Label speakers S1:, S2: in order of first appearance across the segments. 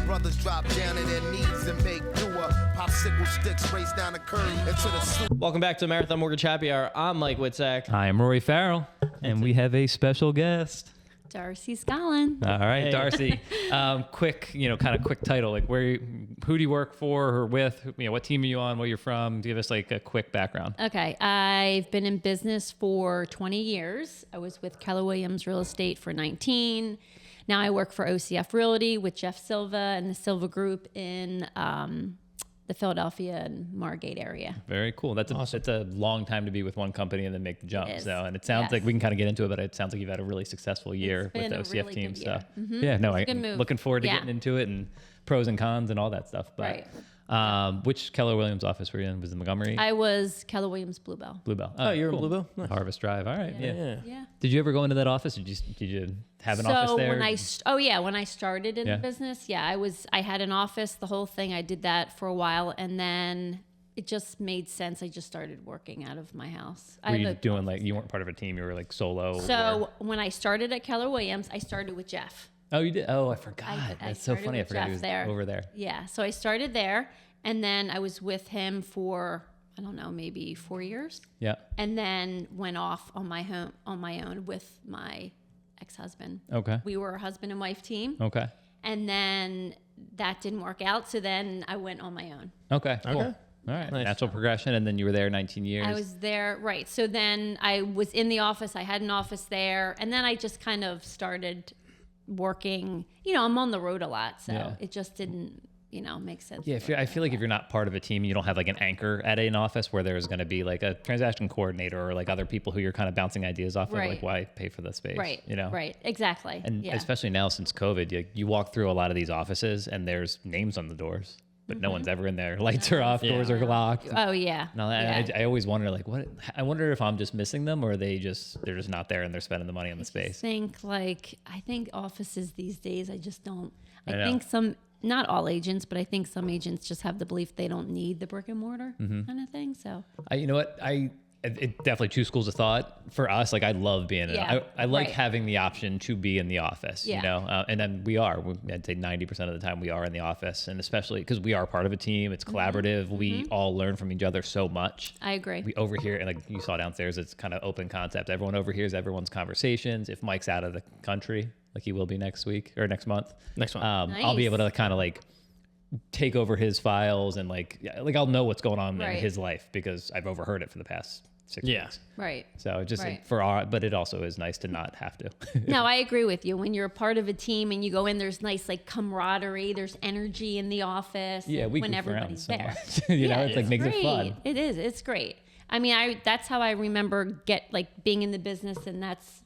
S1: brothers drop down to their knees and make do a popsicle sticks race down the curve into the soup.
S2: Welcome back to Marathon Mortgage Happy Hour. I'm Mike Whitsack.
S3: I am Rory Farrell, and we have a special guest.
S4: Darcy Scollin.
S3: All right,
S2: Hey.
S3: Darcy. Quick, kind of quick title. Like, who do you work for or with? What team are you on? Where you're from? Give us like a quick background.
S4: Okay, I've been in business for 20 years. I was with Keller Williams Real Estate for 19. Now I work for OCF Realty with Jeff Silva and the Silva Group in the Philadelphia and Margate area.
S3: Very cool. That's
S2: Awesome.
S3: It's a long time to be with one company and then make the jump.
S4: It is.
S3: And it sounds like we can kind of get into it, but it sounds like you've had a really successful year with
S4: been
S3: the
S4: a
S3: OCF
S4: really
S3: team.
S4: good
S3: So
S4: year.
S3: yeah, no,
S4: It's a good
S3: I'm
S4: move.
S3: looking forward to
S4: Yeah.
S3: getting into it and pros and cons and all that stuff. But which Keller Williams office were you in? Was it Montgomery?
S4: I was Keller Williams Bluebell.
S3: Bluebell.
S2: Oh, you're in
S3: cool.
S2: Bluebell? Nice.
S3: Harvest Drive. All right. Yeah.
S4: Yeah.
S3: Did you ever go into that office? Did you have an office there?
S4: when I started in the business, I had an office, the whole thing. I did that for a while, and then it just made sense. I just started working out of my house.
S3: Were you doing like, you weren't part of a team, you were like solo?
S4: So when I started at Keller Williams, I started with Jeff.
S3: Oh, you did? Oh, I forgot.
S4: I
S3: That's so
S4: started
S3: funny. I
S4: with
S3: forgot he
S4: Jeff
S3: was
S4: there.
S3: over there.
S4: Yeah, so I started there, and then I was with him for, I don't know, maybe 4 years,
S3: Yeah.
S4: and then went off on my own with my ex-husband.
S3: Okay.
S4: We were a husband and wife team,
S3: Okay.
S4: and then that didn't work out, so then I went on my own.
S3: Okay. Cool.
S2: Okay.
S3: All right.
S2: Nice.
S3: Natural progression. And then you were there 19 years.
S4: I was there, right. So then I was in the office. I had an office there. And then I just kind of started working. I'm on the road a lot. So it just didn't, make sense.
S3: Yeah, I feel like if you're not part of a team, you don't have like an anchor at an office where there's going to be like a transaction coordinator or like other people who you're kind of bouncing ideas off of.
S4: Right.
S3: Like, why pay for the space?
S4: Right. Right. Exactly.
S3: And especially now since COVID, you walk through a lot of these offices and there's names on the doors, but no one's ever in there. Lights are off, doors are locked.
S4: Oh, yeah.
S3: No, I always wonder, like, what? I wonder if I'm just missing them, or they're just not there and they're spending the money on the space.
S4: I think offices these days, I just don't.
S3: I know.
S4: think not all agents, but I think some agents just have the belief they don't need the brick and mortar kind of thing. So
S3: You know what? It definitely two schools of thought for us. Like, I love being in it. I like having the option to be in the office, and then I'd say 90% of the time we are in the office, and especially because we are part of a team, it's collaborative. We all learn from each other so much.
S4: I agree.
S3: We overhear, and like you saw downstairs, it's kind of open concept. Everyone overhears everyone's conversations. If Mike's out of the country, like he will be next week or next month, I'll be able to kind of like take over his files and like I'll know what's going on in his life because I've overheard it for the past 6 weeks.
S4: Right.
S3: So just
S4: Right.
S3: but it also is nice to not have to.
S4: No, I agree with you. When you're a part of a team and you go in, there's nice like camaraderie, there's energy in the office.
S3: Yeah, we
S4: when
S3: goof around
S4: everybody's
S3: so
S4: there.
S3: much. It's like makes it fun.
S4: It is. It's great. I mean, that's how I remember being in the business, and that's,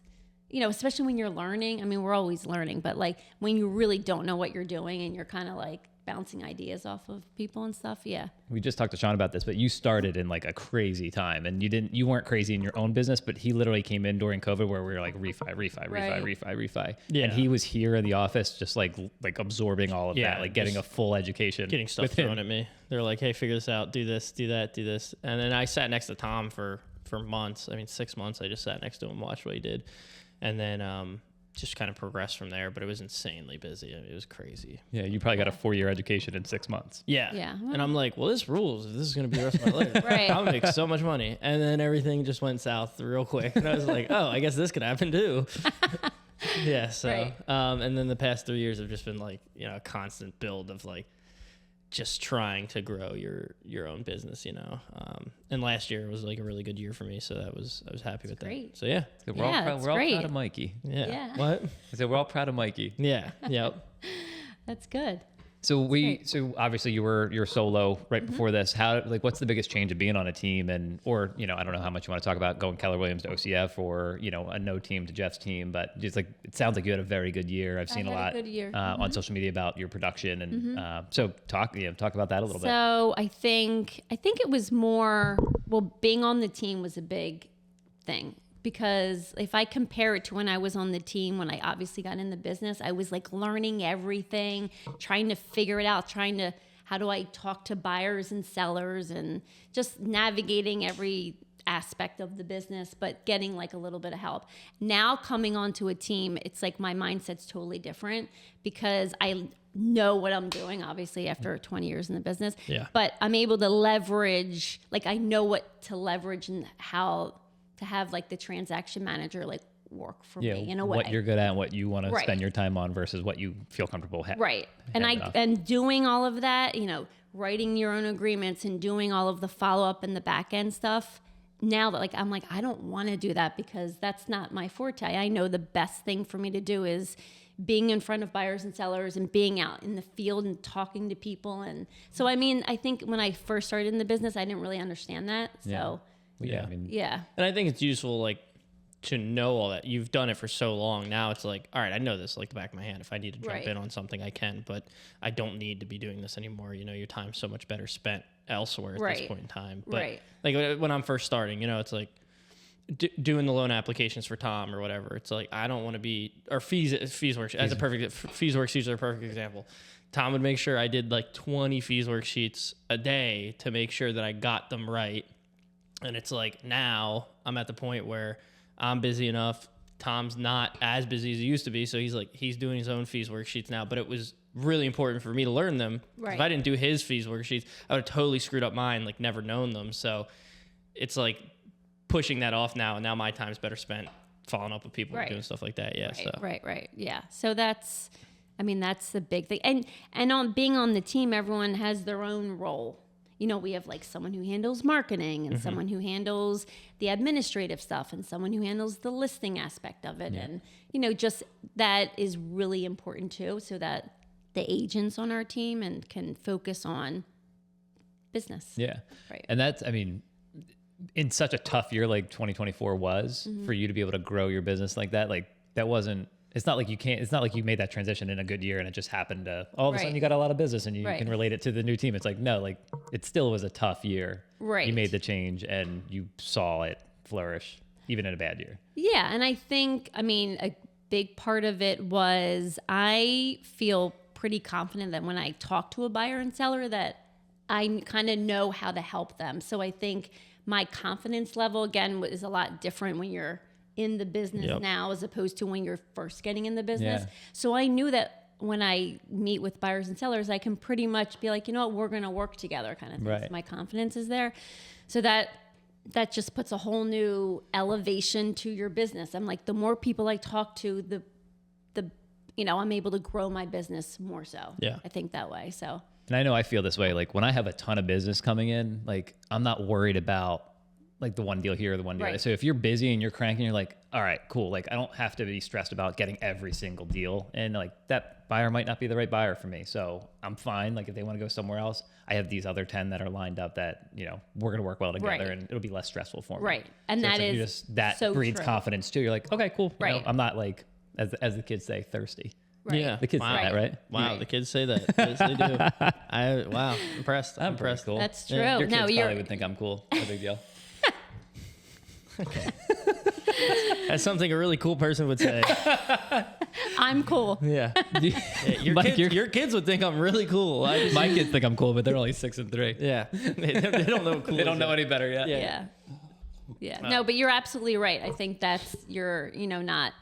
S4: especially when you're learning. I mean, we're always learning, but like when you really don't know what you're doing and you're kind of like bouncing ideas off of people and stuff. Yeah.
S3: We just talked to Sean about this, but you started in like a crazy time, and you weren't crazy in your own business, but he literally came in during COVID where we were like refi.
S2: Yeah.
S3: And he was here in the office just like absorbing all of that, like getting a full education.
S2: Getting stuff thrown at me. They're like, hey, figure this out, do this, do that, do this. And then I sat next to Tom for months. 6 months. I just sat next to him, watched what he did. And then just kind of progressed from there, but it was insanely busy. It was crazy.
S3: Yeah, you probably got a 4-year education in 6 months.
S4: Yeah.
S2: And I'm like, well, this rules. This is going to be the rest of my life.
S4: Right.
S2: I'll make so much money. And then everything just went south real quick. And I was like, oh, I guess this could happen too. Yeah. So,
S4: Right.
S2: And then the past 3 years have just been like, a constant build of like, just trying to grow your own business, and last year was like a really good year for me. So I was happy with
S4: great.
S2: that. So yeah.
S3: We're all proud of Mikey.
S2: Yeah.
S4: Yeah.
S2: What?
S3: I said, we're all proud of Mikey.
S2: Yeah. Yep.
S4: That's good.
S3: So obviously you're solo right before this. What's the biggest change of being on a team I don't know how much you want to talk about going Keller Williams to OCF or, a no team to Jeff's team, but just like, it sounds like you had a very good year. I've seen a lot
S4: good year.
S3: on social media about your production and so talk about that a little bit.
S4: So I think it was more, being on the team was a big thing. Because if I compare it to when I was on the team, when I obviously got in the business, I was like learning everything, trying to figure it out, how do I talk to buyers and sellers and just navigating every aspect of the business, but getting like a little bit of help. Now coming onto a team, it's like my mindset's totally different because know what I'm doing, obviously, after 20 years in the business.
S2: Yeah.
S4: But I'm able to leverage, like, I know what to leverage and how to have, like, the transaction manager, like, work for me in a way.
S3: What you're good at and what you want to
S4: Right.
S3: spend your time on versus what you feel comfortable
S4: Right. And doing all of that, you know, writing your own agreements and doing all of the follow-up and the back-end stuff. Now that, like, I'm like, I don't want to do that because that's not my forte. I know the best thing for me to do is being in front of buyers and sellers and being out in the field and talking to people. And so, I mean, I think when I first started in the business, I didn't really understand that. So,
S3: I mean,
S2: And I think it's useful, like, to know all that. You've done it for so long. Now it's like, all right, I know this like the back of my hand. If I need to jump in on something, I can, but I don't need to be doing this anymore. You know, your time's so much better spent elsewhere at this point in time. But like when I'm first starting, you know, it's like doing the loan applications for Tom or whatever. It's like, I don't want to be, or fees worksheet as a perfect, fees worksheets are a perfect example. Tom would make sure I did like 20 fees worksheets a day to make sure that I got them right. And it's like, now I'm at the point where I'm busy enough. Tom's not as busy as he used to be. So he's doing his own fees worksheets now, but it was really important for me to learn them. Right. If I didn't do his fees worksheets, I would have totally screwed up mine, like never known them. So it's like pushing that off now. And now my time's better spent following up with people and doing stuff like that. Yeah.
S4: Right. Yeah. So that's the big thing. And on being on the team, everyone has their own role. You know, we have like someone who handles marketing and someone who handles the administrative stuff and someone who handles the listing aspect of it. Yeah. And, you know, just that is really important too, so that the agents on our team and can focus on business.
S3: Yeah.
S4: Right.
S3: And that's, I mean, in such a tough year like 2024 was, for you to be able to grow your business like that, it's not like you made that transition in a good year and it just happened to all of a sudden you got a lot of business and you can relate it to the new team. It's like, no, like it still was a tough year. Right. You made the change and you saw it flourish even in a bad year. Yeah.
S4: And I think, a big part of it was I feel pretty confident that when I talk to a buyer and seller that I kind of know how to help them. So I think my confidence level, again, is a lot different when you're in the business now as opposed to when you're first getting in the business. Yeah. So I knew that when I meet with buyers and sellers, I can pretty much be like, you know what, we're going to work together kind of thing. Right. So my confidence is there. So that just puts a whole new elevation to your business. I'm like, the more people I talk to, the I'm able to grow my business more so. Yeah. I think that way. So.
S3: And I know I feel this way. Like when I have a ton of business coming in, like I'm not worried about like the one deal here or the one deal. Right. So if you're busy and you're cranking, you're like, all right, cool. Like I don't have to be stressed about getting every single deal. And like that buyer might not be the right buyer for me. So I'm fine. Like if they want to go somewhere else, I have these other 10 that are lined up that, you know, we're going to work well together and it'll be less stressful for me.
S4: Right. And so that is that so
S3: breeds
S4: true.
S3: Confidence too. You're like, okay, cool. You know, I'm not like, as the kids say, thirsty. Right. Yeah. The kids say that, right?
S2: Wow. Right. The kids say that. Yes, they do. Wow. Impressed. I'm impressed.
S3: Cool.
S4: That's true.
S3: Yeah. Your kids probably would think I'm cool. No big deal.
S2: Okay. That's something a really cool person would say.
S4: I'm cool.
S2: Yeah. Your kids would think I'm really cool.
S3: My kids think I'm cool, but they're only 6 and 3.
S2: Yeah. They don't know cool.
S3: They don't know any better yet.
S4: Yeah. No, but you're absolutely right. I think that's not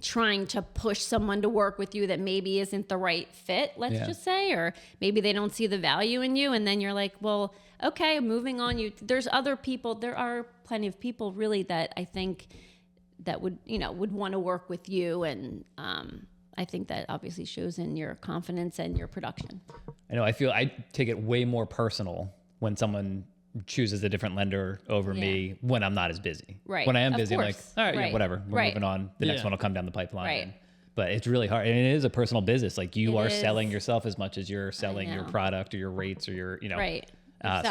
S4: trying to push someone to work with you that maybe isn't the right fit, let's just say, or maybe they don't see the value in you. And then you're like, well, okay, moving on. There's other people. There are plenty of people really that I think that would want to work with you. And I think that obviously shows in your confidence and your production.
S3: I know. I feel I take it way more personal when someone chooses a different lender over me when I'm not as busy. Right. When I am busy, I'm like, all right, whatever. We're moving on. The next one will come down the pipeline. Right. But it's really hard. And it is a personal business. Like you are selling yourself as much as you're selling your product or your rates or your,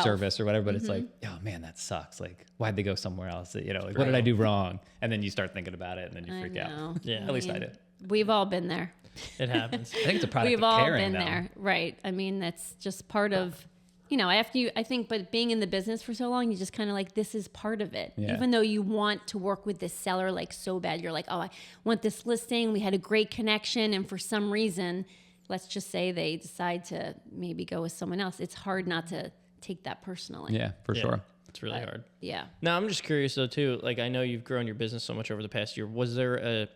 S3: service or whatever. But it's like, oh man, that sucks. Like, why'd they go somewhere else? Like, what did I do wrong? And then you start thinking about it and then you freak out. Yeah. At least I did.
S4: We've all been there.
S2: It happens.
S3: I think it's a product
S4: We've
S3: of
S4: all
S3: caring,
S4: been there. Right. I mean, that's just part of, but being in the business for so long, you just kind of like, this is part of it. Yeah. Even though you want to work with this seller like so bad, you're like, oh, I want this listing. We had a great connection. And for some reason, let's just say they decide to maybe go with someone else. It's hard not to take that personally.
S3: Yeah, for sure.
S2: It's really hard.
S4: Yeah.
S2: Now, I'm just curious though, too. Like, I know you've grown your business so much over the past year. Was there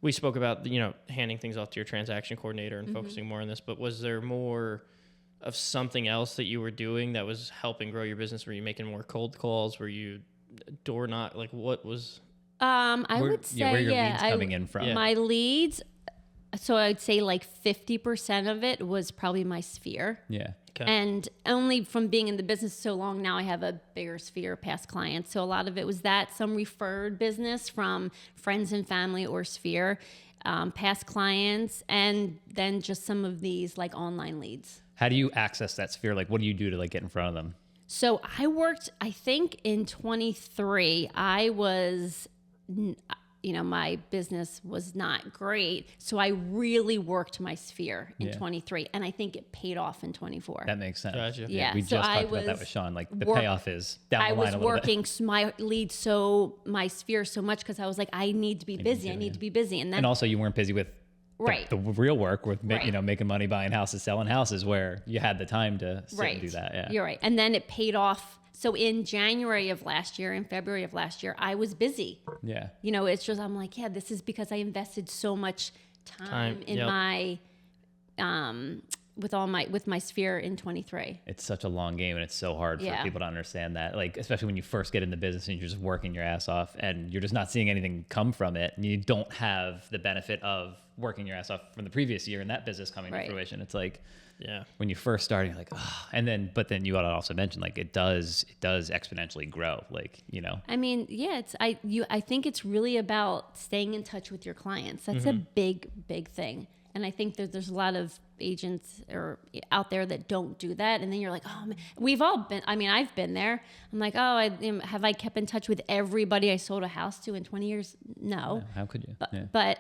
S2: we spoke about, handing things off to your transaction coordinator and focusing more on this, but was there more of something else that you were doing that was helping grow your business? Were you making more cold calls? Were you door knock? Like what was...
S4: I would say,
S3: where are your leads coming in from?
S4: My leads, so I'd say like 50% of it was probably my sphere.
S3: Yeah.
S2: Okay.
S4: And only from being in the business so long now, I have a bigger sphere of past clients. So a lot of it was that, some referred business from friends and family or sphere, past clients, and then just some of these like online leads.
S3: How do you access that sphere? Like, what do you do to like get in front of them?
S4: So I worked, I think in 23, I was, my business was not great. So I really worked my sphere in 23. And I think it paid off in 24.
S3: That makes sense.
S2: Gotcha.
S4: Yeah.
S3: We
S4: so
S3: just
S4: I
S3: talked about that with Sean. Like the payoff is down
S4: I
S3: the line
S4: was
S3: a little
S4: working
S3: bit.
S4: my leads, my sphere so much because I was like, I need to be busy. I need to be busy. And then
S3: And also you weren't busy with
S4: Right.
S3: the real work with
S4: Right.
S3: Making money, buying houses, selling houses, where you had the time to sit and do that. Yeah.
S4: You're right. And then it paid off. So in January of last year, in February of last year, I was busy.
S3: Yeah.
S4: It's just, I'm like, this is because I invested so much time in my, with my sphere in 23.
S3: It's such a long game, and it's so hard for people to understand that. Like, especially when you first get in the business and you're just working your ass off and you're just not seeing anything come from it, and you don't have the benefit of working your ass off from the previous year and that business coming to fruition. It's like, when you first start, you're like, oh, but then you ought to also mention, like, it does exponentially grow. Like,
S4: I mean, I think it's really about staying in touch with your clients. That's a big, big thing. And I think that there's a lot of agents out there that don't do that. And then you're like, oh, man. We've all been, I've been there. I'm like, oh, have I kept in touch with everybody I sold a house to in 20 years? No.
S3: How could you?
S4: But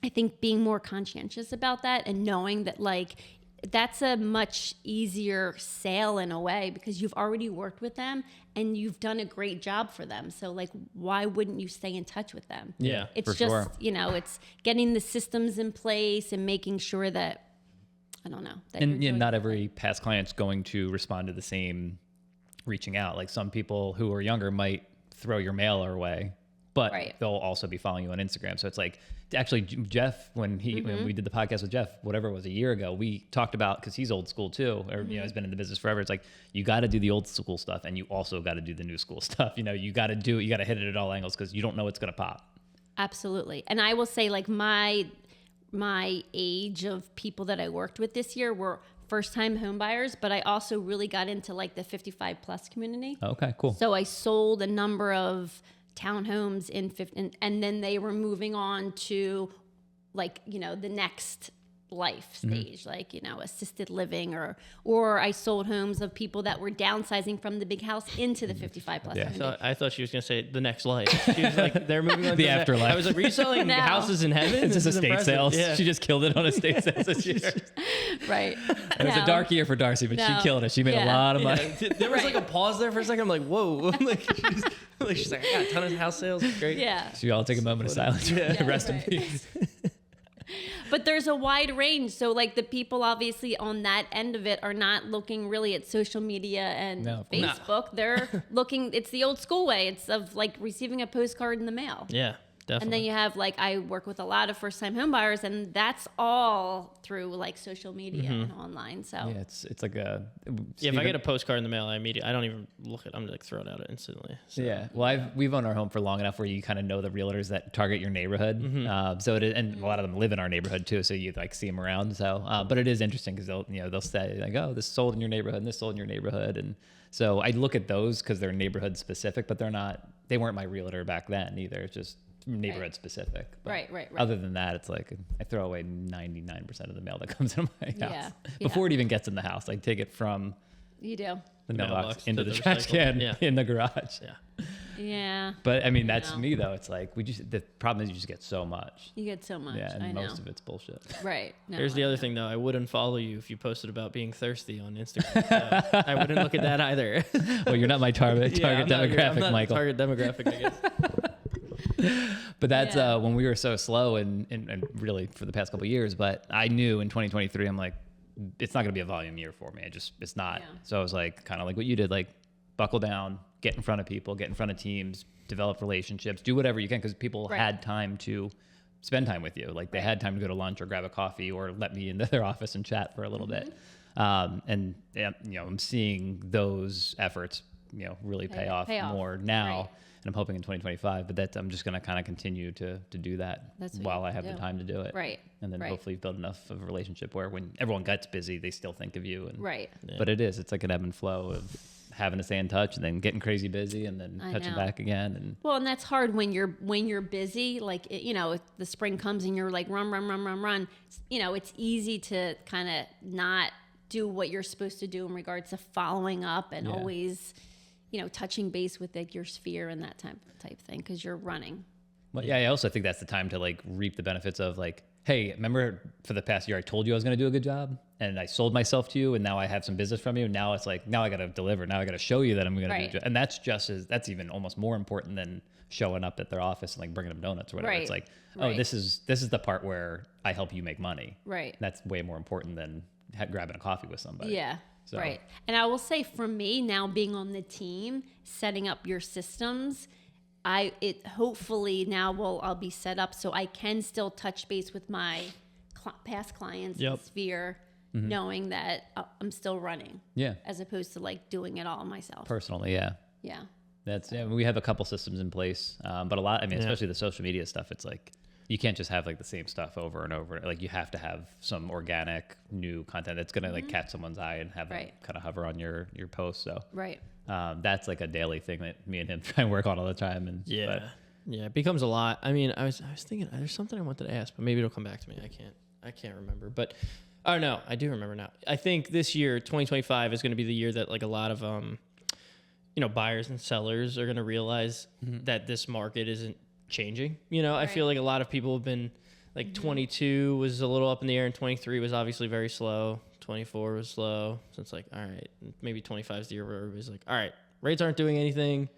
S4: I think being more conscientious about that and knowing that, like, that's a much easier sale in a way because you've already worked with them and you've done a great job for them. So, like, why wouldn't you stay in touch with them?
S2: Yeah,
S4: it's
S3: for
S4: just,
S3: sure.
S4: It's getting the systems in place and making sure that, I don't know. That
S3: And not every past client's going to respond to the same reaching out. Like, some people who are younger might throw your mailer away, but they'll also be following you on Instagram. So it's like, actually, Jeff, when we did the podcast with Jeff, whatever it was, a year ago, we talked about, because he's old school too, or has been in the business forever. It's like, you got to do the old school stuff, and you also got to do the new school stuff. You got to hit it at all angles, because you don't know what's going to pop.
S4: Absolutely. And I will say, like, my age of people that I worked with this year were first-time home buyers, but I also really got into, like, the 55 plus community.
S3: Okay, cool.
S4: So I sold a number of townhomes and then they were moving on to, like, the next life stage, like, assisted living, or I sold homes of people that were downsizing from the big house into the 55 plus.
S2: So I thought she was gonna say the next life. She was like, they're moving on
S3: The
S2: to
S3: afterlife.
S2: I was like, were you selling houses in heaven?
S3: It's just estate sales.
S2: Yeah.
S3: She just killed it on estate sales this year.
S4: Right.
S3: It was a dark year for Darcy, but she killed it. She made a lot of money.
S2: There was like a pause there for a second. I'm like, whoa. I'm like, she's like, I got a ton of house sales. Great.
S4: Yeah.
S3: So you all take a moment of silence. Rest in peace.
S4: But there's a wide range. So, like, the people obviously on that end of it are not looking really at social media and Facebook. They're looking, it's the old school way. It's of, like, receiving a postcard in the mail.
S2: Yeah, definitely.
S4: And then you have, like, I work with a lot of first-time home buyers, and that's all through, like, social media and online. So
S3: Yeah, it's like a...
S2: if I get a postcard in the mail, I don't even look at it. I'm like, throw it out instantly. So.
S3: Yeah. Well, we've owned our home for long enough where you kind of know the realtors that target your neighborhood. So it is, and a lot of them live in our neighborhood too. So you, like, see them around. So, but it is interesting because they'll say, like, oh, this sold in your neighborhood and this sold in your neighborhood. And so I look at those because they're neighborhood specific, but they weren't my realtor back then either. It's just neighborhood specific. But
S4: right.
S3: Other than that, it's like I throw away 99% of the mail that comes in my house.
S4: Yeah.
S3: Before it even gets in the house. I take it from
S4: you do.
S3: the mailbox
S2: to
S3: into
S2: the
S3: the trash can in the garage.
S2: Yeah.
S4: Yeah.
S3: But I mean, that's me though. It's like the problem is you just get so much.
S4: You get so much.
S3: Yeah, and
S4: I
S3: most
S4: know.
S3: of it's bullshit.
S4: Right. No,
S2: Here's the other thing though. I would unfollow you if you posted about being thirsty on Instagram. So I wouldn't look at that either.
S3: Well, you're not my target
S2: I'm
S3: demographic,
S2: not
S3: Michael.
S2: Target demographic, I guess.
S3: But that's when we were so slow and really for the past couple of years. But I knew in 2023, I'm like, it's not going to be a volume year for me. It's not.
S4: Yeah.
S3: So I was like, kind of like what you did, like buckle down, get in front of people, get in front of teams, develop relationships, do whatever you can, because people had time to spend time with you. Like they had time to go to lunch or grab a coffee or let me into their office and chat for a little bit. And I'm seeing those efforts, really pay off more now. Right. And I'm hoping in 2025, but I'm just going to kind of continue to do that while I have the time to do it.
S4: Right.
S3: And then hopefully build enough of a relationship where when everyone gets busy, they still think of you. And,
S4: right.
S3: Yeah. But it's like an ebb and flow of having to stay in touch and then getting crazy busy and then touching back again. And
S4: and that's hard when you're busy, like, if the spring comes and you're like, run. It's easy to kind of not do what you're supposed to do in regards to following up and always, touching base with like your sphere and that type thing, because you're running.
S3: Well, I also think that's the time to like reap the benefits of like, hey, remember for the past year I told you I was going to do a good job and I sold myself to you and now I have some business from you. And now it's like, now I got to deliver. Now I got to show you that I'm going to do it. And that's even almost more important than showing up at their office and like bringing them donuts or whatever. It's like, this is the part where I help you make money. Right. That's way more important than grabbing a coffee with somebody.
S4: Yeah. So. Right. And I will say for me now, being on the team, setting up your systems, hopefully now I'll be set up so I can still touch base with my past clients in sphere, knowing that I'm still running. Yeah. As opposed to like doing it all myself.
S3: Personally. Yeah.
S4: Yeah.
S3: We have a couple systems in place, but a lot, especially the social media stuff, it's like, you can't just have like the same stuff over and over. Like you have to have some organic new content that's going to like catch someone's eye and have them kind of hover on your post. So that's like a daily thing that me and him try and work on all the time. And
S2: it becomes a lot. I mean, I was thinking there's something I wanted to ask, but maybe it'll come back to me. I can't remember, but no, I do remember now. I think this year, 2025 is going to be the year that like a lot of, buyers and sellers are going to realize that this market isn't changing. I feel like a lot of people have been like 22 was a little up in the air and 23 was obviously very slow. 24 was slow. So it's like, all right, maybe 25 is the year where everybody's like, all right, rates aren't doing anything.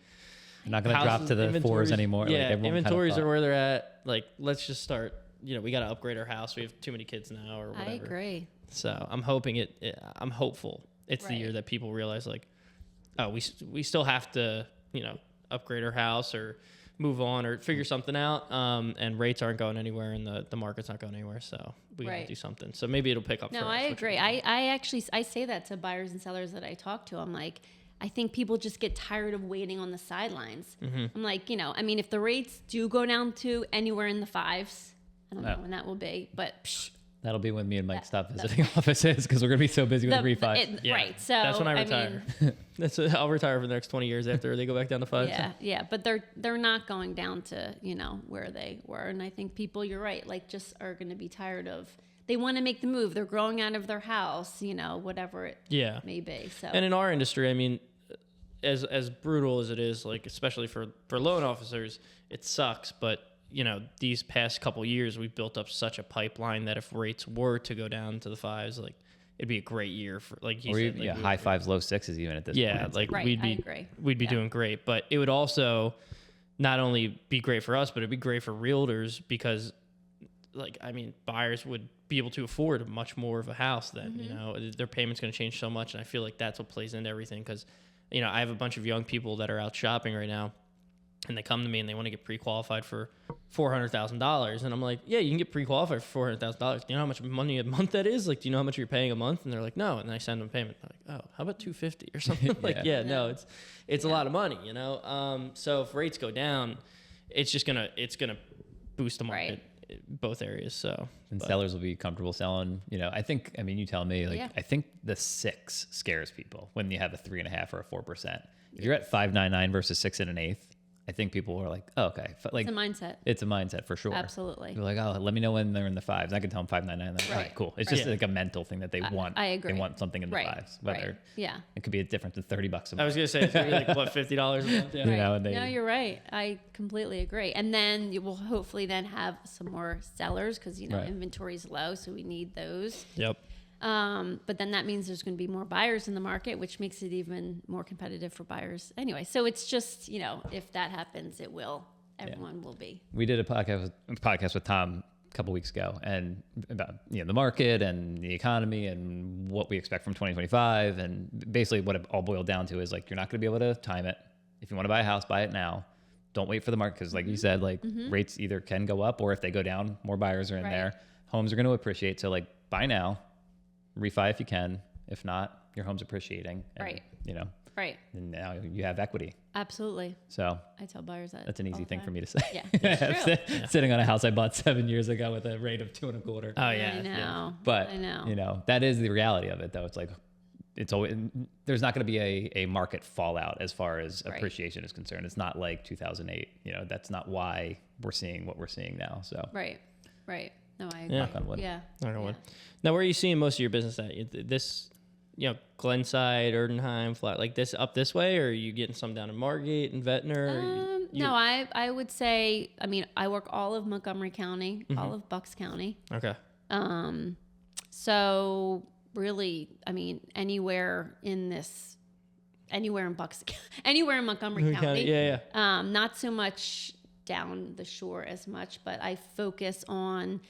S3: They're not going to drop to the fours anymore.
S2: Yeah, like inventories are where they're at. Like, let's just start, we got to upgrade our house. We have too many kids now or whatever.
S4: I agree.
S2: So I'm hoping I'm hopeful it's the year that people realize like, oh, we still have to, upgrade our house or move on or figure something out, and rates aren't going anywhere and the market's not going anywhere, so we gotta do something. So maybe it'll pick up.
S4: No, I agree. I actually say that to buyers and sellers that I talk to. I'm like, I think people just get tired of waiting on the sidelines. I'm like, if the rates do go down to anywhere in the fives, I don't know when that will be, but
S3: that'll be when me and Mike stop visiting offices because we're going to be so busy with refis.
S4: Right. So
S2: that's when I retire. I'll retire for the next 20 years after they go back down to 5.
S4: Yeah. But they're not going down to, where they were. And I think people, you're right, like just are going to be tired of, they want to make the move. They're growing out of their house, whatever it may be. So.
S2: And in our industry, as brutal as it is, like especially for loan officers, it sucks. But these past couple years, we've built up such a pipeline that if rates were to go down to the 5s, like it'd be a great year for like you said, like,
S3: high 5s, low 6s even at this point.
S2: Yeah, like we'd be doing great. But it would also not only be great for us, but it'd be great for realtors because buyers would be able to afford much more of a house then, their payment's going to change so much. And I feel like that's what plays into everything because, I have a bunch of young people that are out shopping right now. And they come to me and they want to get pre-qualified for $400,000. And I'm like, yeah, you can get pre-qualified for $400,000. Do you know how much money a month that is? Like, do you know how much you're paying a month? And they're like, no. And I send them a payment. They're like, oh, how about $250 or something? No, it's a lot of money, So if rates go down, it's gonna boost the market, both areas. So
S3: sellers will be comfortable selling. I think. You tell me. I think the 6 scares people when you have a 3.5 or a 4%. If you're at 5.99 versus 6 1/8. I think people are like, oh, okay. Like,
S4: it's a mindset.
S3: It's a mindset for sure.
S4: Absolutely.
S3: They're like, oh, let me know when they're in the 5s. I can tell them 5.99. Like, cool. It's just like a mental thing that they want.
S4: I agree.
S3: They want something in the 5s. Whether it could be a difference of $30 a month.
S2: I was gonna say it's maybe like what $50 a month.
S4: Yeah. No, you're right. I completely agree. And then you will hopefully then have some more sellers because inventory is low, so we need those.
S2: Yep.
S4: But then that means there's going to be more buyers in the market, which makes it even more competitive for buyers. Anyway, so it's just, if that happens, everyone will be.
S3: We did a podcast with Tom a couple weeks ago and about, the market and the economy and what we expect from 2025. And basically what it all boiled down to is like, you're not going to be able to time it. If you want to buy a house, buy it now. don't wait for the market. Cause like you said, like rates either can go up, or if they go down, more buyers are in there. Homes are going to appreciate. So like buy now, refi if you can. If not, your home's appreciating. And, you know, and now you have equity.
S4: Absolutely.
S3: So
S4: I tell buyers
S3: that's an easy thing for me to say.
S4: Yeah, it's true.
S3: Sitting on a house I bought 7 years ago with a rate of 2.25.
S2: Oh yeah.
S4: I know.
S3: But
S4: I know.
S3: you know, that is the reality of it though. It's like, it's always, there's not going to be a market fallout as far as appreciation is concerned. It's not like 2008, you know, that's not why we're seeing what we're seeing now. So
S4: Right. No, I agree.
S2: Yeah.
S3: Knock on wood.
S4: Yeah.
S2: Knock on wood. Now, where are you seeing most of your business at? This, you know, Glenside, Erdenheim, flat like this up this way, or are you getting some down in Margate and Ventnor?
S4: No, I would say, I mean, I work all of Montgomery County, all of Bucks County.
S2: Okay.
S4: So really, I mean, anywhere in Montgomery County.
S2: Yeah.
S4: Not so much down the shore as much, but I focus on,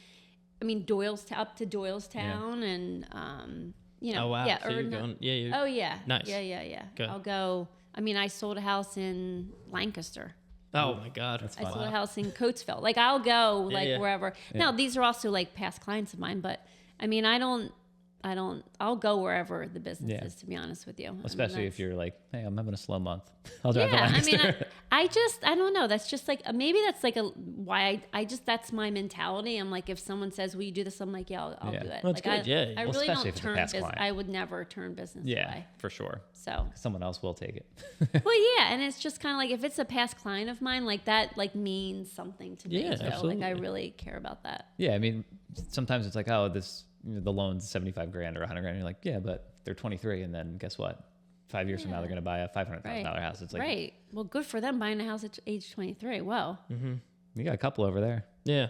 S4: I mean, up to Doylestown and, you know,
S2: Oh wow.
S4: yeah.
S2: So you're going,
S4: Oh yeah.
S2: Nice.
S4: Yeah.
S2: Good.
S4: I'll go. I mean, I sold a house in Lancaster.
S2: Oh my God.
S3: That's
S4: I
S3: fun.
S4: sold a house in Coatesville. Like I'll go
S2: yeah.
S4: wherever. Now these are also like past clients of mine, but I mean, I'll go wherever the business is, to be honest with you.
S3: Especially if you're like, hey, I'm having a slow month. I'll drive to
S4: I
S3: Lancaster.
S4: mean, I don't know. That's just like, maybe that's like why that's my mentality. I'm like, if someone says, will you do this? I'm like, yeah, I'll do it.
S2: Well, that's
S4: like,
S2: good. Yeah.
S4: I
S2: Well,
S4: really
S3: especially
S4: don't
S3: if it's a
S4: turn
S3: past
S4: business.
S3: client.
S4: I would never turn business away.
S3: For sure.
S4: So,
S3: Someone else will take it.
S4: well, yeah. And it's just kind of like, if it's a past client of mine, like that, like means something to me.
S2: Yeah,
S4: So
S2: absolutely.
S4: like, I really care about that.
S3: Yeah. I mean, sometimes it's like, oh, the loan's 75 grand or 100 grand. You're like, yeah, but they're 23. And then guess what? 5 years from now, they're going to buy a $500,000 house. It's like,
S4: Well, good for them buying a house at age 23. Wow.
S3: you got a couple over there.
S2: Yeah.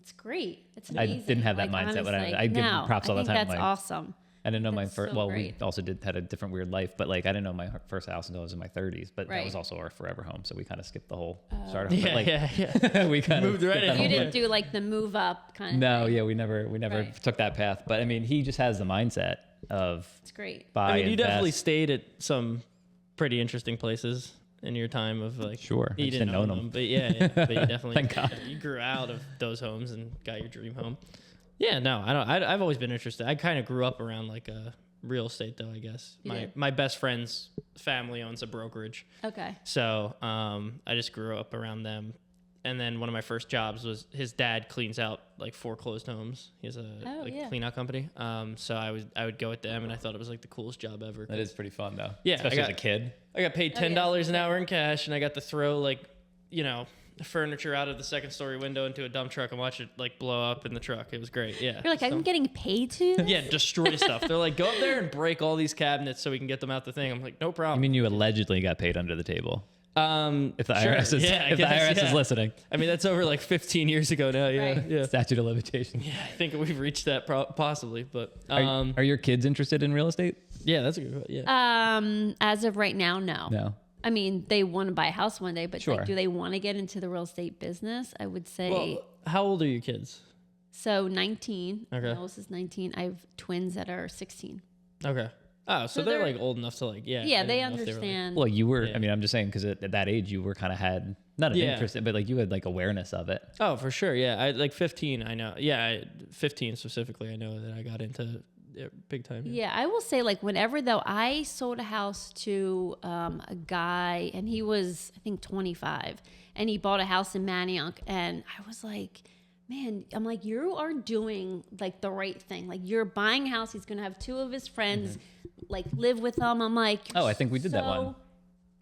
S4: It's great. It's
S3: I
S4: amazing.
S3: didn't have that mindset when I give them props all the time.
S4: I think that's
S3: Like,
S4: awesome.
S3: I didn't know my
S4: That's
S3: first.
S4: so
S3: Well,
S4: great.
S3: we also had a different weird life, but like I didn't know my first house until I was in my 30s. But that
S4: Right.
S3: was also our forever home, so we kind of skipped the whole start. But
S2: Yeah.
S3: like,
S2: Yeah.
S3: we kind of
S2: Moved right in.
S4: You didn't do like the move up kind of
S3: No,
S4: thing.
S3: yeah, we never
S4: Right.
S3: took that path. But I mean, he just has the mindset of
S4: It's great.
S3: buy.
S2: I mean, you definitely
S3: invest.
S2: stayed at some pretty interesting places in your time of like.
S3: Sure. I
S2: You
S3: just
S2: didn't
S3: didn't
S2: own
S3: own
S2: them,
S3: them.
S2: but yeah. But you definitely.
S3: Thank God.
S2: You grew out of those homes and got your dream home. Yeah. No, I don't. I've always been interested. I kind of grew up around like real estate, though. I guess
S4: You did?
S2: my best friend's family owns a brokerage.
S4: Okay.
S2: So I just grew up around them. And then one of my first jobs was his dad cleans out like foreclosed homes. He has a clean out company. So I would go with them, and I thought it was like the coolest job ever.
S3: That is pretty fun though.
S2: Yeah,
S3: especially as a kid.
S2: I got paid $10 an hour in cash, and I got to throw like, you know, furniture out of the second story window into a dump truck and watch it like blow up in the truck. It was great. Yeah.
S4: You're like, I'm getting paid to?
S2: Yeah, destroy stuff. They're like, go up there and break all these cabinets so we can get them out the thing. I'm like, no
S3: I
S2: problem.
S3: mean, you allegedly got paid under the table.
S2: If
S3: the IRS is listening.
S2: I mean, that's over like 15 years ago now. Yeah,
S4: Right.
S2: yeah.
S3: Statute of limitations.
S2: Yeah, I think we've reached that possibly, but
S3: Are your kids interested in real estate?
S2: yeah, that's a good one. Yeah.
S4: As of right now, no.
S3: No.
S4: I mean, they want to buy a house one day, but
S3: Sure.
S4: like, do they want to get into the real estate business? I would say
S2: Well, how old are your kids?
S4: so. 19.
S2: Okay.
S4: My oldest is 19. I have twins that are 16.
S2: Okay. Oh, so they're like old enough to like, yeah.
S4: Yeah,
S2: I
S4: they
S2: didn't know if were, like-
S4: understand.
S3: Well, you were.
S2: Yeah.
S3: I mean, I'm just saying because at that age, you were kind of had not an
S2: Yeah.
S3: interest, but like you had like awareness of it.
S2: Oh, for sure. Yeah. I like 15. I know. Yeah. 15 specifically. I know that I got into it big time.
S4: Yeah, I will say like whenever though I sold a house to a guy and he was I think 25 and he bought a house in Manayunk and I was like, man, I'm like, you are doing like the right thing. Like you're buying a house. He's going to have two of his friends like live with them. I'm like,
S3: Oh, I think we did that one.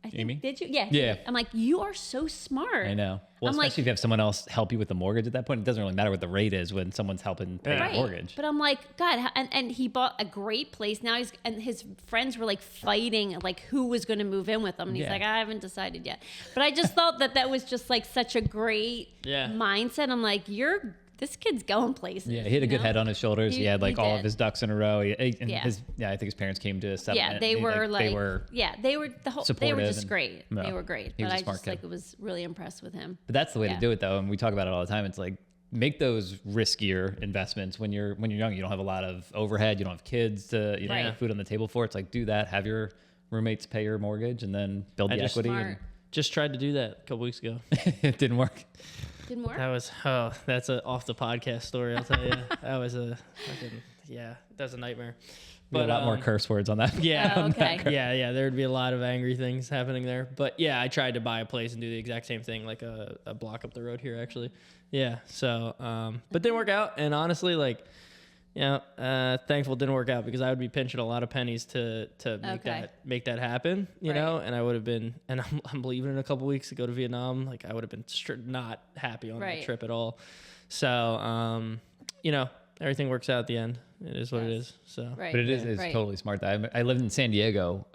S4: I think,
S3: Amy?
S4: did you? Yeah.
S3: Yeah.
S4: I'm like, you are so smart.
S3: I know. Well,
S4: I'm
S3: especially
S4: like-
S3: if you have someone else help you with the mortgage at that point, it doesn't really matter what the rate is when someone's helping pay
S4: Right.
S3: the mortgage.
S4: But I'm like, God, and he bought a great place. Now and his friends were like fighting, like who was going to move in with him. And he's
S3: Yeah.
S4: like, I haven't decided yet. But I just thought that was just like such a great
S2: Yeah.
S4: mindset. I'm like, this kid's going places.
S3: Yeah, he had a good head on his shoulders. He had like all of
S4: did.
S3: his ducks in a row. And
S4: Yeah.
S3: I think his parents came to a settlement.
S4: Yeah, they
S3: and
S4: were like,
S3: they were.
S4: they were they were
S3: supportive
S4: just
S3: and-
S4: great.
S3: No,
S4: They were great.
S3: he was
S4: But
S3: a
S4: I
S3: smart
S4: just
S3: kid.
S4: like was really impressed with him.
S3: But that's the way
S4: Yeah.
S3: to do it, though, and we talk about it all the time. It's like make those riskier investments when you're young. You don't have a lot of overhead. You don't have kids to
S4: Right.
S3: have food on the table for. It's like do that. Have your roommates pay your mortgage, and then build
S2: I
S3: the
S2: just-
S3: equity.
S4: Smart.
S3: And
S2: Just tried to do that a couple weeks ago.
S3: It didn't work.
S4: Didn't work.
S2: That's a off the podcast story. I'll tell you. That was a nightmare.
S3: But a lot more curse words on that.
S2: Yeah.
S4: Oh, okay.
S2: Yeah. There would be a lot of angry things happening there. But yeah, I tried to buy a place and do the exact same thing, like a block up the road here, actually. Yeah. So, but didn't work out. And honestly, like, thankful it didn't work out because I would be pinching a lot of pennies to make that happen, you know. And I would have been, and I'm leaving in a couple weeks to go to Vietnam. Like I would have been not happy on the trip at all. So, everything works out at the end. It is what it is. So,
S3: but it is totally smart. I lived in San Diego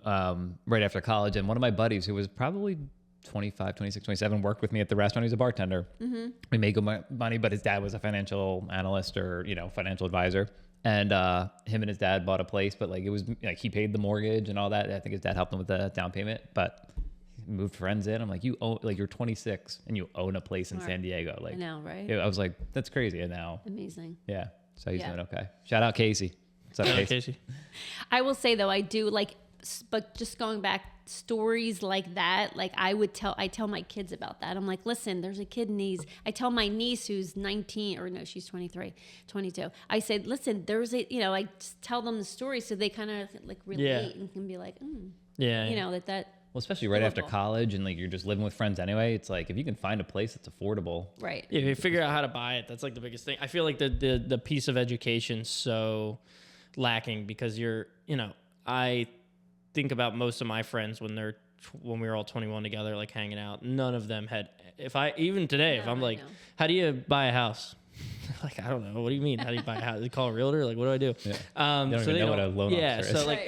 S3: right after college, and one of my buddies who was probably 25, 26, 27 worked with me at the restaurant. He was a bartender. Mm-hmm. We made good money, but his dad was a financial analyst or financial advisor. And him and his dad bought a place, but like it was like he paid the mortgage and all that. I think his dad helped him with the down payment, but he moved friends in. I'm like, you're 26 and you own a place in San Diego. Like,
S4: I know, right?
S3: I was like, that's crazy. And now,
S4: amazing.
S3: Yeah. So he's doing okay. Shout out Casey. What's up, Casey?
S4: I will say though, I do like, but just going back, stories like that, like I tell my kids about that. I'm like, listen, there's a kid I tell my niece who's 19, or no, she's 23, 22. I said, listen, there's I just tell them the story so they kind of like relate and can be like, that.
S3: Well, especially right after college and like you're just living with friends anyway. It's like if you can find a place that's affordable.
S4: Right.
S2: Yeah, if you figure out how to buy it, that's like the biggest thing. I feel like the piece of education so lacking because I think about most of my friends when we were all 21 together, like hanging out. None of them had. Even today, if I'm like, how do you buy a house? Like, I don't know. What do you mean? How do you buy a house? They call a realtor? Like, what do I do?
S3: Yeah. They don't even know what a loan officer is.
S2: So like,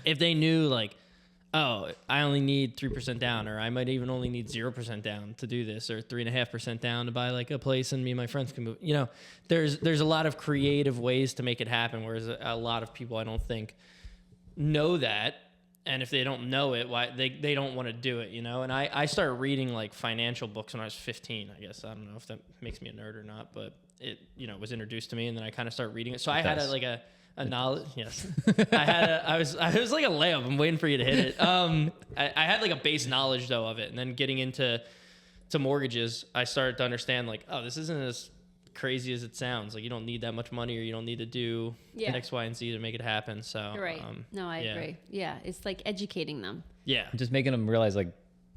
S2: if they knew like, oh, I only need 3% down, or I might even only need 0% down to do this, or 3.5% down to buy like a place, and me and my friends can move. There's a lot of creative ways to make it happen, whereas a lot of people I don't think know that, and if they don't know it, why they don't want to do it, And I started reading like financial books when I was 15. I guess I don't know if that makes me a nerd or not, but it was introduced to me, and then I kind of started reading it. So I had a knowledge. Yes, I was like a layup. I'm waiting for you to hit it. I had like a base knowledge though of it, and then getting into mortgages, I started to understand like, oh, this isn't as crazy as it sounds. Like you don't need that much money, or you don't need to do X, Y, and Z to make it happen. So
S4: you're right. No, I agree. Yeah, it's like educating them.
S2: Yeah,
S3: just making them realize like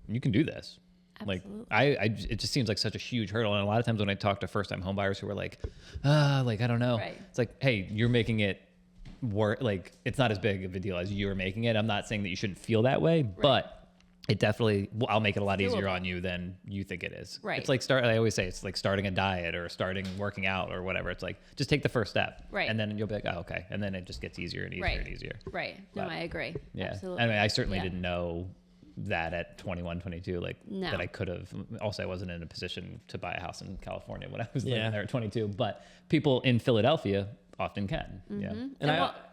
S3: you can do this.
S4: Absolutely.
S3: Like it just seems like such a huge hurdle. And a lot of times when I talk to first time home buyers who are like, like, I don't know. Right. It's like, hey, you're making it work. Like it's not as big of a deal as you're making it. I'm not saying that you shouldn't feel that way, but it definitely, I'll make it a lot easier on you than you think it is.
S4: Right.
S3: It's like I always say it's like starting a diet or starting working out or whatever. It's like, just take the first step.
S4: Right.
S3: And then you'll be like, oh, okay. And then it just gets easier and easier and easier.
S4: Right. No, I agree.
S3: Yeah.
S4: Absolutely.
S3: I mean, I certainly didn't know that at 21, 22, that I could have. Also, I wasn't in a position to buy a house in California when I was living there at 22, but people in Philadelphia often can.
S4: Mm-hmm.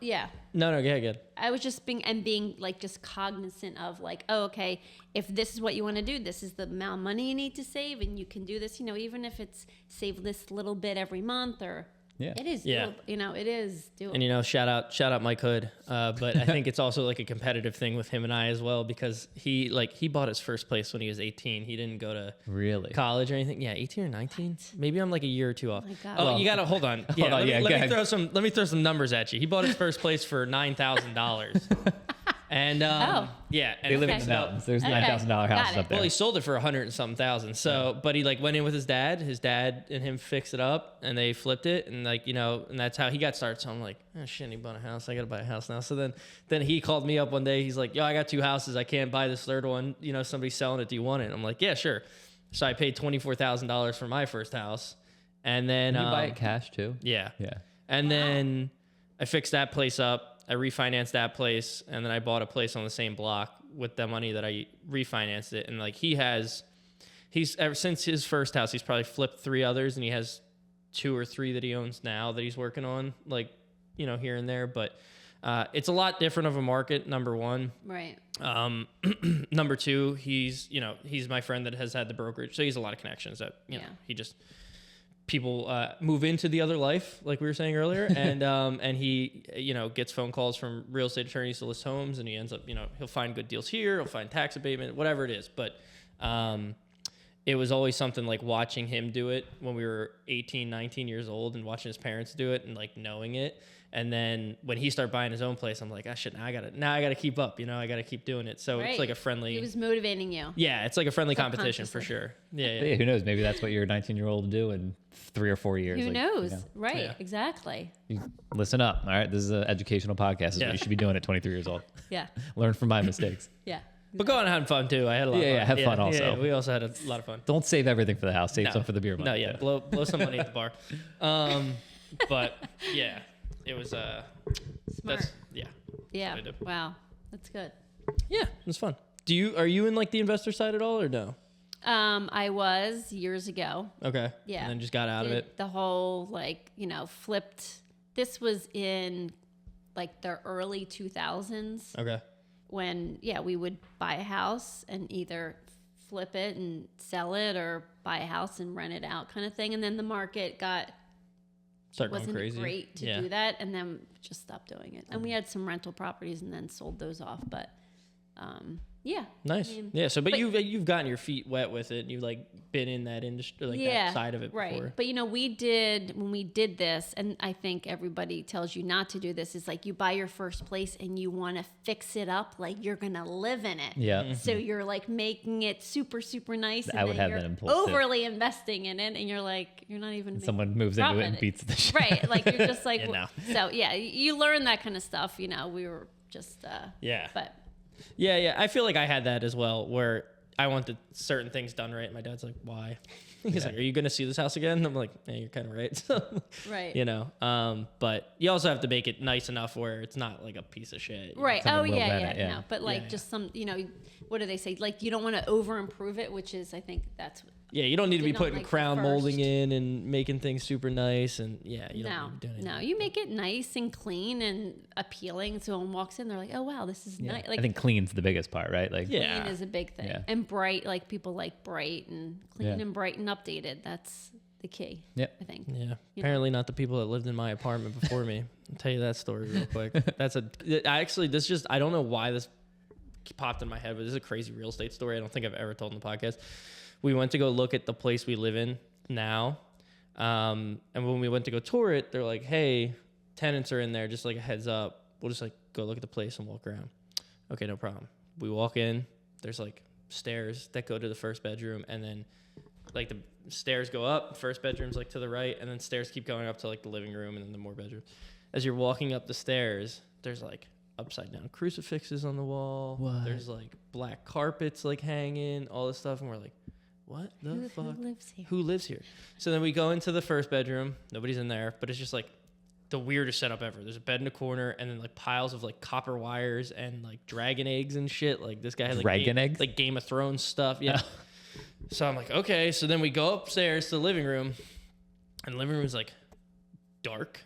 S3: Yeah.
S2: No, go ahead.
S4: I was just being like just cognizant of like, oh, okay, if this is what you want to do, this is the amount of money you need to save, and you can do this, even if it's save this little bit every month, or it is doable. It is doable.
S2: And shout out Mike Hood, but I think it's also like a competitive thing with him and I as well, because he bought his first place when he was 18. He didn't go to college or anything. Yeah, 18 or 19. Maybe I'm like a year or two off.
S4: Oh my God.
S2: Oh, you gotta hold on. Yeah, let me throw some numbers at you. He bought his first place for $9,000. And and
S3: they live in the mountains. There's $9,000 houses up there.
S2: Well, he sold it for 100 and something thousand. So, but he went in with his dad. His dad and him fixed it up, and they flipped it, and and that's how he got started. So I'm like, oh shit, he bought a house. I gotta buy a house now. So then he called me up one day. He's like, yo, I got 2 houses. I can't buy this third one. Somebody's selling it. Do you want it? I'm like, yeah, sure. So I paid $24,000 for my first house, and then
S3: you buy it cash too.
S2: Yeah. And then I fixed that place up. I refinanced that place, and then I bought a place on the same block with the money that I refinanced it. And he's ever since his first house, he's probably flipped 3 others, and he has 2 or 3 that he owns now that he's working on, here and there. But it's a lot different of a market. Number one,
S4: right.
S2: Number two, he's my friend that has had the brokerage, so he has a lot of connections that he just people move into the other life, like we were saying earlier, and he gets phone calls from real estate attorneys to list homes, and he ends up he'll find good deals here, he'll find tax abatement, whatever it is. But it was always something like watching him do it when we were 18, 19 years old, and watching his parents do it and like knowing it. And then when he started buying his own place, I'm like, oh shit, now I gotta keep up, I gotta keep doing it. So It's like a friendly.
S4: He was motivating you.
S2: Yeah, it's like a friendly competition for sure. Yeah.
S3: Who knows? Maybe that's what your 19-year-old will do in 3 or 4 years.
S4: Who knows? Right. Yeah. Exactly.
S3: Listen up. All right. This is an educational podcast. This is what you should be doing at 23 years old.
S4: Yeah.
S3: Learn from my mistakes.
S4: Yeah.
S2: But go on and have fun too. I had a lot of fun.
S3: Yeah, have fun also.
S2: Yeah, we also had a lot of fun.
S3: Don't save everything for the house. Save some for the beer money.
S2: No, yeah. Blow some money at the bar. But yeah, it was
S4: smart.
S2: Yeah.
S4: Wow. That's good.
S2: Yeah, it was fun. Are you in like the investor side at all or no?
S4: I was years ago.
S2: Okay.
S4: Yeah.
S2: And then just got out of it.
S4: The whole flipped. This was in like the early 2000s.
S2: Okay.
S4: When we would buy a house and either flip it and sell it or buy a house and rent it out kind of thing. And then the market wasn't
S2: crazy.
S4: Great to do that, and then just stopped doing it. And we had some rental properties and then sold those off. But yeah.
S2: Nice. But you've gotten your feet wet with it. You've like been in that industry, that side of it before.
S4: But when we did this, and I think everybody tells you not to do this, is like you buy your first place and you want to fix it up like you're gonna live in it.
S3: Yeah.
S2: Mm-hmm.
S4: So you're like making it super, super nice.
S3: I would have that impulse
S4: overly investing in it, and you're like, you're not even.
S3: Someone moves into it and beats the shit.
S4: Right. Like you're just like. So yeah, you learn that kind of stuff. We were just. But.
S2: Yeah. I feel like I had that as well, where I wanted certain things done right. My dad's like, why? He's like, are you going to see this house again? And I'm like, yeah, you're kind of right.
S4: Right.
S2: But you also have to make it nice enough where it's not like a piece of shit.
S4: Right. Oh, yeah. No, but just some, what do they say? Like, you don't want to over improve it, which is, I think that's.
S2: Yeah, you don't need to be putting crown molding in and making things super nice. And you don't need to be doing anything.
S4: No, you make it nice and clean and appealing. So someone walks in, they're like, oh, wow, this is nice. Like,
S3: I think clean's the biggest part, right? Like,
S4: clean is a big thing. Yeah. And bright, like people like bright and clean and bright and updated. That's the key, I think.
S2: Yeah. Apparently not the people that lived in my apartment before me. I'll tell you that story real quick. I don't know why this popped in my head, but this is a crazy real estate story. I don't think I've ever told in the podcast. We went to go look at the place we live in now. And when we went to go tour it, they're like, hey, tenants are in there, just like a heads up. We'll just like go look at the place and walk around. Okay, no problem. We walk in, there's like stairs that go to the first bedroom, and then like the stairs go up, first bedroom's like to the right, and then stairs keep going up to like the living room and then the more bedrooms. As you're walking up the stairs, there's like upside down crucifixes on the wall. What? There's like black carpets like hanging, all this stuff, and we're like, what the fuck?
S4: Who lives here?
S2: Who lives here? So then we go into the first bedroom. Nobody's in there, but it's just like the weirdest setup ever. There's a bed in a corner, and then like piles of like copper wires and like dragon eggs and shit. Like this guy had like
S3: eggs?
S2: Like Game of Thrones stuff. Yeah. So I'm like, okay. So then we go upstairs to the living room, and the living room is like dark.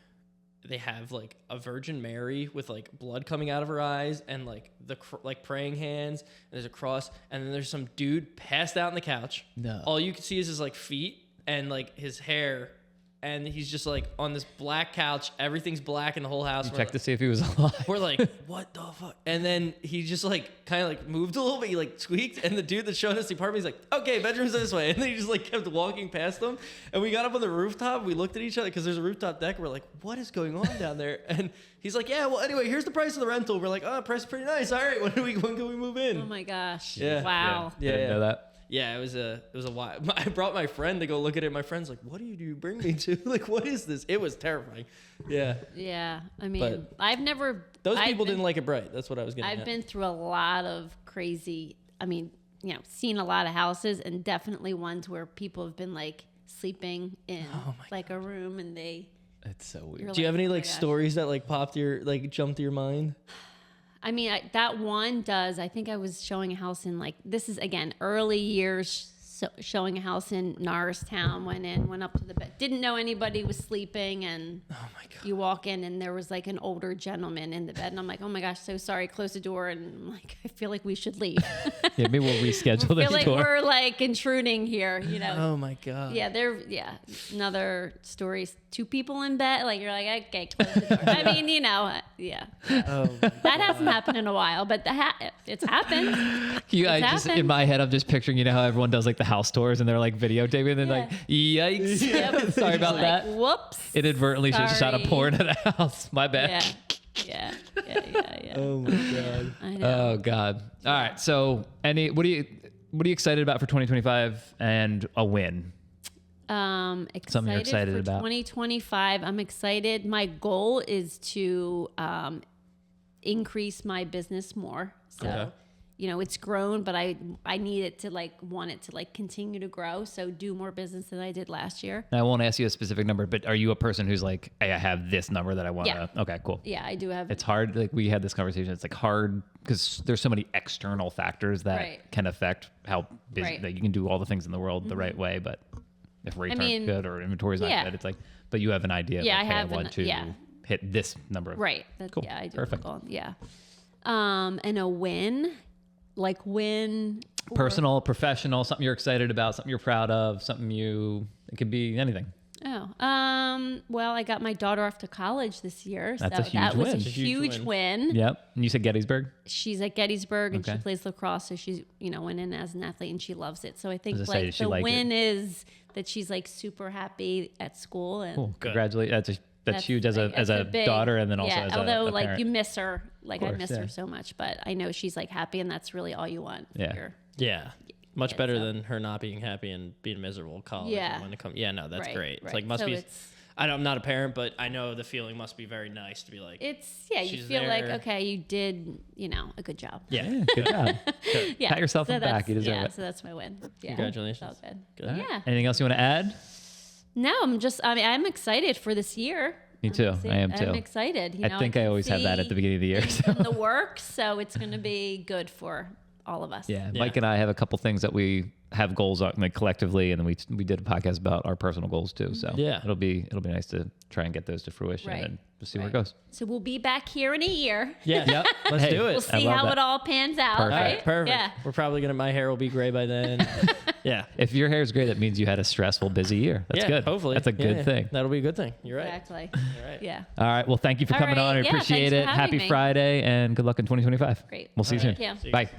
S2: They have like a Virgin Mary with like blood coming out of her eyes and like the like praying hands. And there's a cross, and then there's some dude passed out on the couch. No. All you can see is his like feet and like his hair, and he's just like on this black couch. Everything's black in the whole house.
S3: Check to see if he was alive.
S2: We're like, what the fuck? And then he just like kind of like moved a little bit. He like squeaked, and the dude that's showing us the apartment, he's like, okay, bedroom's this way. And then he just like kept walking past them. And we got up on the rooftop. We looked at each other because there's a rooftop deck. We're like, what is going on down there? And he's like, yeah, well, anyway, here's the price of the rental. We're like, oh, price is pretty nice. All right, when can we move in?
S4: Oh my gosh!
S2: Yeah.
S4: Wow.
S3: Yeah. Didn't know that.
S2: Yeah, it was a while. I brought my friend to go look at it. My friend's like, what do you bring me to? Like, what is this? It was terrifying. Yeah.
S4: Yeah. I mean, I've never.
S2: Those people didn't like it bright. That's what I was getting at.
S4: I've been through a lot of crazy, seen a lot of houses, and definitely ones where people have been like sleeping in like a room, and they.
S3: It's so weird.
S2: Do you have any like stories that like jumped to your mind?
S4: I mean, that one does. I think I was showing a house in this is again early years showing a house in Norristown. Went up to the bed. Didn't know anybody was sleeping, and
S2: Oh my God.
S4: you walk in and there was like an older gentleman in the bed, and I'm like, oh my gosh, so sorry. Close the door, and I'm like, I feel like we should leave.
S3: Yeah, maybe we'll reschedule
S4: I feel
S3: this
S4: like
S3: tour.
S4: we're like intruding here, you know.
S2: Oh my God.
S4: Yeah, another story. 2 people in bed, like you're like, okay, close the door. I mean, you know, yeah.
S2: Oh,
S4: That hasn't happened in a while, but it's happened.
S3: I
S4: It's
S3: just in
S4: happened.
S3: my head, I'm just picturing, you know how everyone does like the house tours and they're like videotaping and then like, yikes.
S4: Yep.
S3: Sorry about
S4: Like,
S3: that.
S4: whoops.
S3: Inadvertently just shot a
S4: Sorry.
S3: porn at a house. My bad.
S4: Yeah.
S2: Oh my God.
S4: I know.
S3: Oh God. All right. So what are you excited about for 2025 and a win? Something you're excited
S4: for
S3: about.
S4: 2025. I'm excited. My goal is to increase my business more. So,
S2: Okay.
S4: you know, it's grown, but I need it to want it to continue to grow. So do more business than I did last year.
S3: I won't ask you a specific number, but are you a person who's like, hey, I have this number that I want to?
S4: Yeah.
S3: Okay, cool.
S4: Yeah, I do have.
S3: It's hard. Like we had this conversation. It's like hard because there's so many external factors that
S4: Right.
S3: can affect how busy
S4: Right.
S3: that you can do all the things in the world the right way. But if rates
S4: mean,
S3: aren't good or inventory's not
S4: yeah.
S3: good, it's like, but you have an idea.
S4: Yeah,
S3: like,
S4: I
S3: hey,
S4: have
S3: want to
S4: yeah.
S3: hit this number.
S4: Right.
S3: Cool.
S4: Yeah, I do.
S3: Perfect.
S4: Have a goal. Yeah. And a win, win.
S3: Personal, professional, something you're excited about, something you're proud of, it could be anything.
S4: Well, I got my daughter off to college this year.
S3: That's
S4: so
S3: a huge
S4: that was
S3: win.
S4: a
S3: It's a
S2: huge
S4: huge
S2: win.
S4: win.
S3: Yep. And you said Gettysburg?
S4: She's at Gettysburg and
S3: Okay.
S4: she plays lacrosse, so she's went in as an athlete and she loves it. So I think
S3: I was gonna say, does she
S4: the
S3: like
S4: win is that she's super happy at school and
S3: Cool. Congratulations. That's huge as
S4: that's
S3: a
S4: big-
S3: daughter and then also
S4: yeah,
S3: as
S4: although
S3: a parent.
S4: you miss her, I
S3: course,
S4: miss
S3: yeah.
S4: her so much, but I know she's happy and that's really all you want.
S3: Yeah.
S2: Yeah. Much
S4: Yeah,
S2: better
S4: so-
S2: than her not being happy and being miserable at college.
S4: Yeah.
S2: And when it comes, yeah, no, that's
S4: Right,
S2: great. It's
S4: right.
S2: like, must
S4: So
S2: be,
S4: it's-
S2: I'm not a parent, but I know the feeling must be very nice to be like,
S4: It's you
S2: She's
S4: feel like
S2: there.
S4: okay, you did a good job.
S2: yeah.
S3: Good job.
S4: Yeah.
S3: Pat yourself on the back.
S4: that's-
S3: You deserve
S4: yeah,
S3: it.
S4: So that's my win. Yeah.
S2: Congratulations.
S4: It's all good.
S2: Good.
S4: Yeah.
S3: Anything else you want to add?
S4: No, I'm excited for this year.
S3: Me too. I am too.
S4: I'm excited.
S3: I think I always have that at the beginning of the year.
S4: things
S3: So.
S4: in the works, so it's going to be good for all of us.
S3: Yeah,
S2: Yeah.
S3: Mike and I have a couple things that we have goals on, like collectively, and then we did a podcast about our personal goals too. So
S2: Yeah.
S3: it'll be nice to try and get those to fruition
S4: Right.
S3: and we'll see where it
S4: Right.
S3: goes.
S4: So we'll be back here in a year.
S2: Yeah.
S3: Yep.
S2: Let's
S3: Hey.
S2: do it.
S4: We'll see
S3: love
S4: how
S3: that.
S4: it all pans out.
S3: Perfect.
S2: All
S4: Right?
S2: right, perfect.
S4: Yeah.
S2: We're probably my hair will be gray by then. Yeah.
S3: If your hair is gray, that means you had a stressful, busy year. That's
S2: Yeah,
S3: good.
S2: Hopefully.
S3: That's a good
S2: Yeah,
S3: thing.
S2: That'll be a good thing. You're right.
S4: Exactly.
S2: All right.
S4: Yeah.
S3: All right. Well, thank you for
S4: All
S3: coming
S4: right.
S3: on. I
S4: Yeah,
S3: appreciate
S4: thanks
S3: it.
S4: for having
S3: Happy
S4: me.
S3: Friday and good luck in 2025.
S4: Great.
S3: We'll see you
S2: All
S3: soon.
S2: right.
S4: Yeah.
S2: See you.
S3: Bye.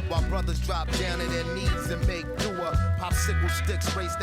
S1: While brothers drop down to their knees and make newer popsicle sticks race down